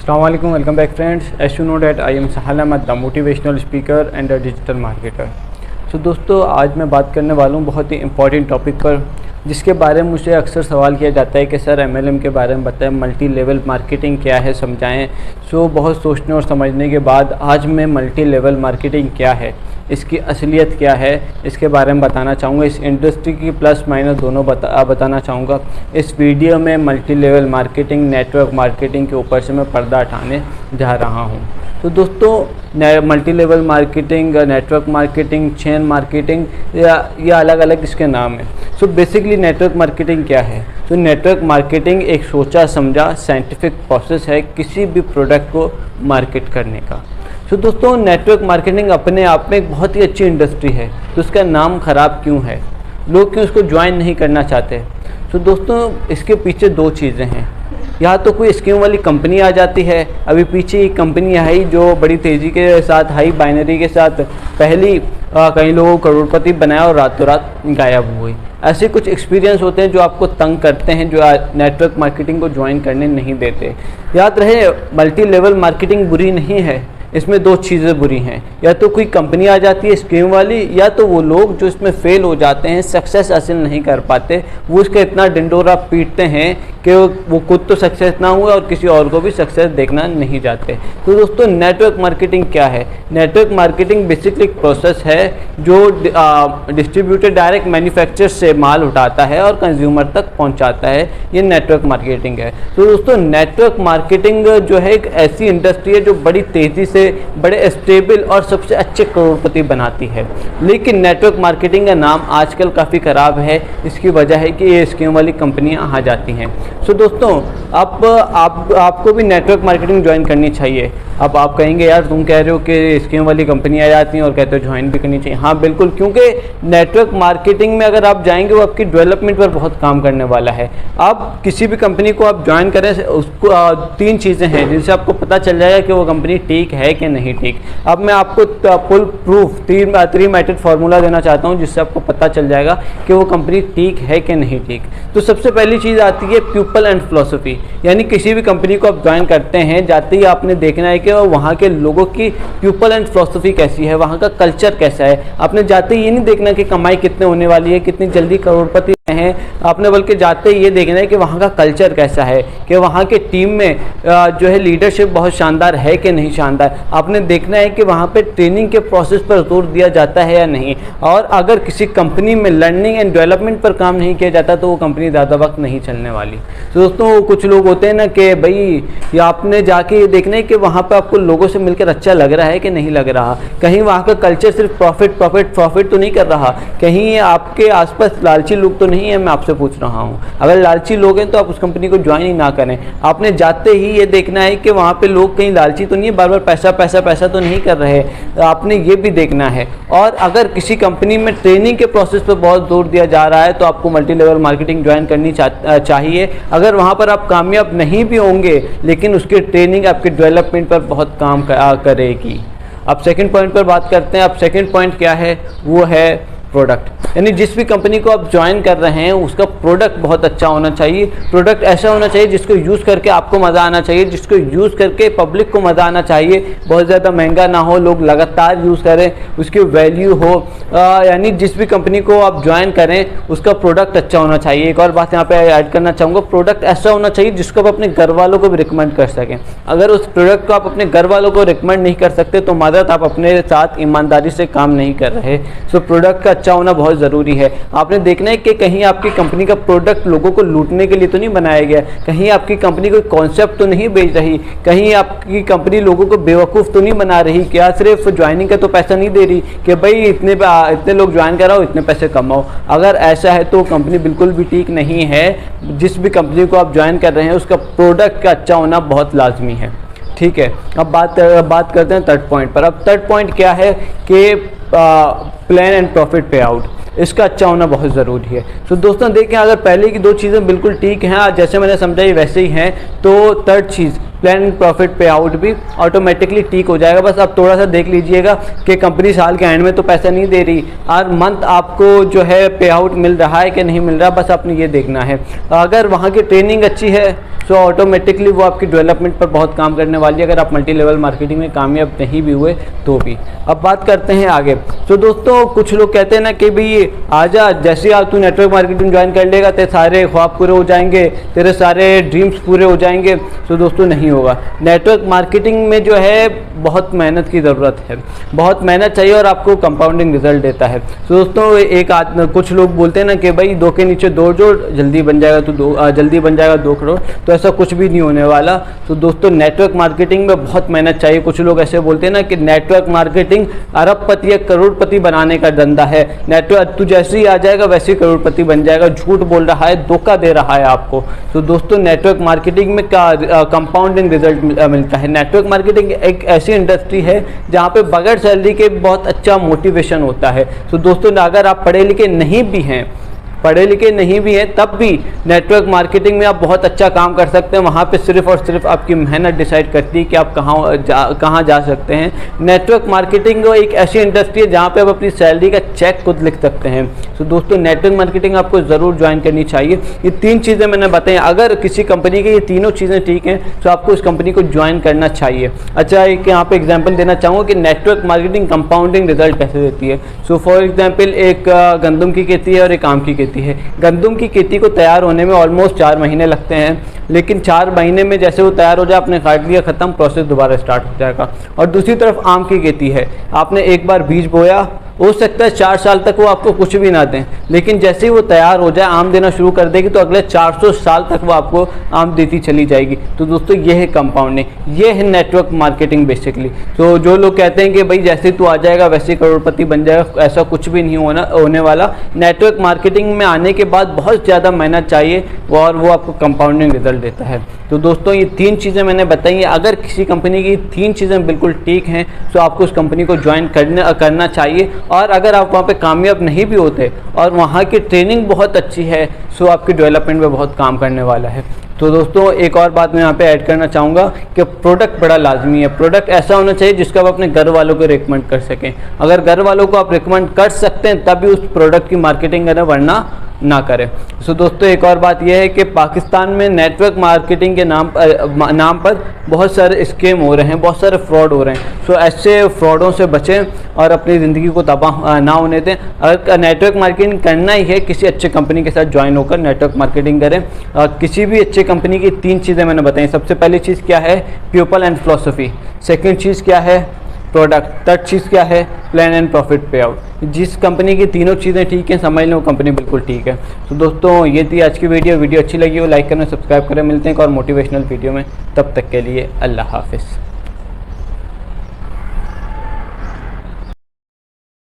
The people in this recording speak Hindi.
अस्सलाम वालेकुम, welcome back friends. As you know that I am Sahal Ahmad, the motivational speaker and the digital marketer. So दोस्तों, आज मैं बात करने वाला हूँ बहुत ही इंपॉर्टेंट टॉपिक पर, जिसके बारे में मुझे अक्सर सवाल किया जाता है कि सर MLM के बारे में बताएं, मल्टी लेवल मार्केटिंग क्या है, समझाएं। सो बहुत सोचने और समझने के बाद आज मैं मल्टी लेवल मार्केटिंग क्या है, इसकी असलियत क्या है, इसके बारे में बताना चाहूँगा। इस इंडस्ट्री की प्लस माइनस दोनों बताना चाहूँगा। इस वीडियो में multi level marketing, network marketing के ऊपर से मैं पर्दा हटाने जा रहा हूँ। तो दोस्तों, multi level marketing, network marketing, chain marketing, ये अलग अलग इसके नाम हैं। सो बेसिकली नेटवर्क मार्केटिंग क्या है? तो नेटवर्क मार्केटिंग एक सोचा समझा साइंटिफिक प्रोसेस है किसी भी प्रोडक्ट को मार्केट करने का। तो दोस्तों, नेटवर्क मार्केटिंग अपने आप में एक बहुत ही अच्छी इंडस्ट्री है। तो उसका नाम ख़राब क्यों है? लोग क्यों इसको ज्वाइन नहीं करना चाहते? तो दोस्तों, इसके पीछे दो चीज़ें हैं। या तो कोई स्कीम वाली कंपनी आ जाती है। अभी पीछे एक कंपनी आई जो बड़ी तेज़ी के साथ, हाई बाइनरी के साथ पहली कई लोगों को करोड़पति बनाया और रातों रात गायब हो गई। ऐसे कुछ एक्सपीरियंस होते हैं जो आपको तंग करते हैं, जो नेटवर्क मार्केटिंग को ज्वाइन करने नहीं देते। याद रहे, मल्टी लेवल मार्केटिंग बुरी नहीं है। इसमें दो चीज़ें बुरी हैं। या तो कोई कंपनी आ जाती है स्कीम वाली, या तो वो लोग जो इसमें फेल हो जाते हैं, सक्सेस हासिल नहीं कर पाते, वो इसका इतना डिंडोरा पीटते हैं कि वो खुद तो सक्सेस ना हुए और किसी और को भी सक्सेस देखना नहीं चाहते। तो दोस्तों, नेटवर्क मार्केटिंग क्या है? नेटवर्क मार्केटिंग बेसिकली एक प्रोसेस है जो डिस्ट्रीब्यूटर डायरेक्ट मैन्युफैक्चर से माल उठाता है और कंज्यूमर तक पहुंचाता है। ये नेटवर्क मार्केटिंग है। तो दोस्तों, नेटवर्क मार्केटिंग जो है एक ऐसी इंडस्ट्री है जो बड़ी तेज़ी से बड़े स्टेबल और सबसे अच्छे करोड़पति बनाती है। लेकिन नेटवर्क मार्केटिंग का नाम आजकल काफ़ी ख़राब है। इसकी वजह है कि ये स्कीम वाली कंपनियां आ जाती हैं। सो दोस्तों, आपको भी नेटवर्क मार्केटिंग ज्वाइन करनी चाहिए। अब आप कहेंगे यार, तुम कह रहे हो कि स्कीम वाली कंपनी आ जाती हैं और कहते हो ज्वाइन भी करनी चाहिए। हाँ बिल्कुल, क्योंकि नेटवर्क मार्केटिंग में अगर आप जाएंगे वो आपकी डेवलपमेंट पर बहुत काम करने वाला है। आप किसी भी कंपनी को आप ज्वाइन करें, उसको तीन चीज़ें हैं जिनसे आपको पता चल जाएगा कि वो कंपनी ठीक है कि नहीं ठीक। अब मैं आपको full proof three method formula देना चाहता हूँ जिससे आपको पता चल जाएगा कि वो कंपनी ठीक है कि नहीं ठीक। तो सबसे पहली चीज़ आती है पीपल एंड फिलॉसफी। यानी किसी भी कंपनी को आप ज्वाइन करते हैं, जाते ही आपने देखना है कि वहाँ के लोगों की पीपल एंड फिलॉसफी कैसी है, वहाँ का कल्चर कैसा है। आपने जाते ही ये नहीं देखना कि कमाई कितने होने वाली है, कितनी जल्दी करोड़पति हैं। आपने बल्कि जाते ही ये देखना है कि वहाँ का कल्चर कैसा है, कि वहाँ के टीम में जो है लीडरशिप बहुत शानदार है कि नहीं शानदार। आपने देखना है कि वहाँ पे ट्रेनिंग के प्रोसेस पर जोर दिया जाता है या नहीं। और अगर किसी कंपनी में लर्निंग एंड डेवलपमेंट पर काम नहीं किया जाता तो वो कंपनी ज़्यादा वक्त नहीं चलने वाली। तो दोस्तों, कुछ लोग होते हैं ना कि भाई, या आपने जाके ये देखना है कि वहाँ पर आपको लोगों से मिलकर अच्छा लग रहा है कि नहीं लग रहा। कहीं वहाँ का कल्चर सिर्फ प्रॉफिट प्रॉफिट प्रॉफिट तो नहीं कर रहा, कहीं आपके आसपास लालची लोग तो नहीं है। मैं आपसे पूछ रहा हूँ, अगर लालची लोग हैं तो आप उस कंपनी को ज्वाइन ही ना करें। आपने जाते ही ये देखना है कि वहाँ पे लोग कहीं लालची तो नहीं है, बार बार पैसा पैसा पैसा तो नहीं कर रहे, आपने ये भी देखना है। और अगर किसी कंपनी में ट्रेनिंग के प्रोसेस पर बहुत जोर दिया जा रहा है तो आपको मल्टी लेवल मार्केटिंग ज्वाइन करनी चाहिए। अगर वहाँ पर आप कामयाब नहीं भी होंगे, लेकिन उसकी ट्रेनिंग आपके डेवलपमेंट पर बहुत काम करेगी। अब सेकंड पॉइंट पर बात करते हैं। अब सेकंड पॉइंट क्या है? वो है प्रोडक्ट। यानी जिस भी कंपनी को आप ज्वाइन कर रहे हैं उसका प्रोडक्ट बहुत अच्छा होना चाहिए। प्रोडक्ट ऐसा होना चाहिए जिसको यूज़ करके आपको मज़ा आना चाहिए, जिसको यूज़ करके पब्लिक को मज़ा आना चाहिए। बहुत ज़्यादा महंगा ना हो, लोग लगातार यूज़ करें, उसकी वैल्यू हो। यानी जिस भी कंपनी को आप ज्वाइन करें उसका प्रोडक्ट अच्छा होना चाहिए। एक और बात यहाँ पे ऐड करना चाहूँगा, प्रोडक्ट ऐसा होना चाहिए जिसको आप अपने घर वालों को भी रिकमेंड कर सकें। अगर उस प्रोडक्ट को आप अपने घर वालों को रिकमेंड नहीं कर सकते तो मादरत आप अपने साथ ईमानदारी से काम नहीं कर रहे। सो प्रोडक्ट का अच्छा होना बहुत ज़रूरी है। आपने देखना है कि कहीं आपकी कंपनी का प्रोडक्ट लोगों को लूटने के लिए तो नहीं बनाया गया, कहीं आपकी कंपनी कोई कॉन्सेप्ट तो नहीं बेच रही, कहीं आपकी कंपनी लोगों को बेवकूफ़ तो नहीं बना रही, क्या सिर्फ ज्वाइनिंग का तो पैसा नहीं दे रही कि भाई इतने लोग ज्वाइन कराओ, इतने पैसे कमाओ। अगर ऐसा है तो कंपनी बिल्कुल भी ठीक नहीं है। जिस भी कंपनी को आप ज्वाइन कर रहे हैं उसका प्रोडक्ट का अच्छा होना बहुत लाजमी है। ठीक है, अब बात करते हैं थर्ड पॉइंट पर। अब थर्ड पॉइंट क्या है कि प्लान एंड प्रॉफिट पे आउट, इसका अच्छा होना बहुत ज़रूरी है। तो दोस्तों देखें, अगर पहले की दो चीज़ें बिल्कुल ठीक हैं, जैसे मैंने समझाई वैसे ही हैं, तो third cheese plan and profit पे आउट भी ऑटोमेटिकली ठीक हो जाएगा। बस आप थोड़ा सा देख लीजिएगा कि कंपनी साल के एंड में तो पैसा नहीं दे रही, हर मंथ आपको जो है पे आउट मिल रहा है कि नहीं मिल रहा, बस आपने ये देखना है। अगर वहाँ की ट्रेनिंग अच्छी है तो ऑटोमेटिकली वो आपकी डेवलपमेंट पर बहुत काम करने वाली है, अगर आप मल्टी लेवल मार्केटिंग में कामयाब नहीं भी हुए तो भी। अब बात करते हैं आगे। तो दोस्तों कुछ लोग कहते हैं ना कि भाई आजा, जैसे आज तू नेटवर्क मार्केटिंग ज्वाइन कर लेगा तेरे सारे ख्वाब पूरे हो जाएंगे, तेरे सारे ड्रीम्स पूरे हो जाएंगे। तो दोस्तों नहीं होगा। नेटवर्क मार्केटिंग में जो है बहुत मेहनत की ज़रूरत है, बहुत मेहनत चाहिए और आपको कंपाउंडिंग रिजल्ट देता है। तो दोस्तों कुछ लोग बोलते हैं ना कि भाई 2 के नीचे 2 जोड़ जल्दी बन जाएगा, तो जल्दी बन जाएगा 2 करोड़, तो ऐसा कुछ भी नहीं होने वाला। तो दोस्तों नेटवर्क मार्केटिंग में बहुत मेहनत चाहिए। कुछ लोग ऐसे बोलते हैं ना कि नेटवर्क मार्केटिंग अरबपति या करोड़पति बनाने का धंधा है, नेटवर्क तू जैसे ही आ जाएगा वैसे ही करोड़पति बन जाएगा। झूठ बोल रहा है, धोखा दे रहा है आपको। तो दोस्तों नेटवर्क मार्केटिंग में कंपाउंडिंग रिजल्ट मिलता है। नेटवर्क मार्केटिंग एक ऐसी इंडस्ट्री है जहाँ पे बगैर सैलरी के बहुत अच्छा मोटिवेशन होता है। तो दोस्तों अगर आप पढ़े लिखे नहीं भी हैं तब भी नेटवर्क मार्केटिंग में आप बहुत अच्छा काम कर सकते हैं। वहाँ पे सिर्फ और सिर्फ आपकी मेहनत डिसाइड करती है कि आप कहाँ जा सकते हैं। नेटवर्क मार्केटिंग एक ऐसी इंडस्ट्री है जहाँ पे आप अपनी सैलरी का चेक खुद लिख सकते हैं। तो दोस्तों नेटवर्क मार्केटिंग आपको ज़रूर ज्वाइन करनी चाहिए। ये 3 चीज़ें मैंने बताई, अगर किसी कंपनी की ये तीनों चीज़ें ठीक हैं तो आपको इस कंपनी को ज्वाइन करना चाहिए। अच्छा, एक यहाँ पे एग्जाम्पल देना चाहूँगा कि नेटवर्क मार्केटिंग कंपाउंडिंग रिजल्ट कैसे देती है। सो फॉर एग्जाम्पल एक गंदम की खेती है और एक आम की खेती है। गंदम की खेती को तैयार होने में ऑलमोस्ट 4 महीने लगते हैं, लेकिन 4 महीने में जैसे वो तैयार हो जाए आपने काट लिया, खत्म, प्रोसेस दोबारा स्टार्ट हो जाएगा। और दूसरी तरफ आम की खेती है, आपने एक बार बीज बोया, हो सकता है 4 साल तक वो आपको कुछ भी ना दें, लेकिन जैसे ही वो तैयार हो जाए आम देना शुरू कर देगी तो अगले 400 साल तक वो आपको आम देती चली जाएगी। तो दोस्तों ये है कंपाउंडिंग, ये है नेटवर्क मार्केटिंग बेसिकली। तो जो लोग कहते हैं कि भाई जैसे तू आ जाएगा वैसे करोड़पति बन जाएगा, ऐसा कुछ भी नहीं होने वाला। नेटवर्क मार्केटिंग में आने के बाद बहुत ज़्यादा मेहनत चाहिए और वो आपको कंपाउंडिंग रिजल्ट देता है। तो दोस्तों ये 3 चीज़ें मैंने बताई हैं। अगर किसी कंपनी की 3 चीज़ें बिल्कुल ठीक हैं तो आपको उस कंपनी को ज्वाइन करना चाहिए। और अगर आप वहाँ पे कामयाब नहीं भी होते और वहाँ की ट्रेनिंग बहुत अच्छी है तो आपकी डेवलपमेंट में बहुत काम करने वाला है। तो दोस्तों एक और बात मैं यहाँ पे ऐड करना चाहूँगा कि प्रोडक्ट बड़ा लाजमी है। प्रोडक्ट ऐसा होना चाहिए जिसका आप अपने घर वालों को रिकमेंड कर सकें। अगर घर वालों को आप रिकमेंड कर सकते हैं तभी उस प्रोडक्ट की मार्केटिंग करें, वरना ना करें। सो दोस्तों एक और बात यह है कि पाकिस्तान में नेटवर्क मार्केटिंग के नाम पर बहुत सारे स्कैम हो रहे हैं, बहुत सारे फ्रॉड हो रहे हैं। सो ऐसे फ्रॉडों से बचें और अपनी ज़िंदगी को तबाह ना होने दें। अगर नेटवर्क मार्केटिंग करना ही है, किसी अच्छे कंपनी के साथ ज्वाइन होकर नेटवर्क मार्केटिंग करें। किसी भी अच्छे कंपनी की 3 चीज़ें मैंने बताई। सबसे पहली चीज़ क्या है, पीपल एंड फिलॉसफी। सेकंड चीज़ क्या है, प्रोडक्ट। थर्ड चीज़ क्या है, प्लान एंड प्रॉफिट पे आउट। जिस कंपनी की तीनों चीज़ें ठीक हैं समझ लो कंपनी बिल्कुल ठीक है। तो दोस्तों ये थी आज की वीडियो अच्छी लगी हो लाइक करना, सब्सक्राइब करें। मिलते हैं एक और मोटिवेशनल वीडियो में, तब तक के लिए अल्लाह हाफिज़।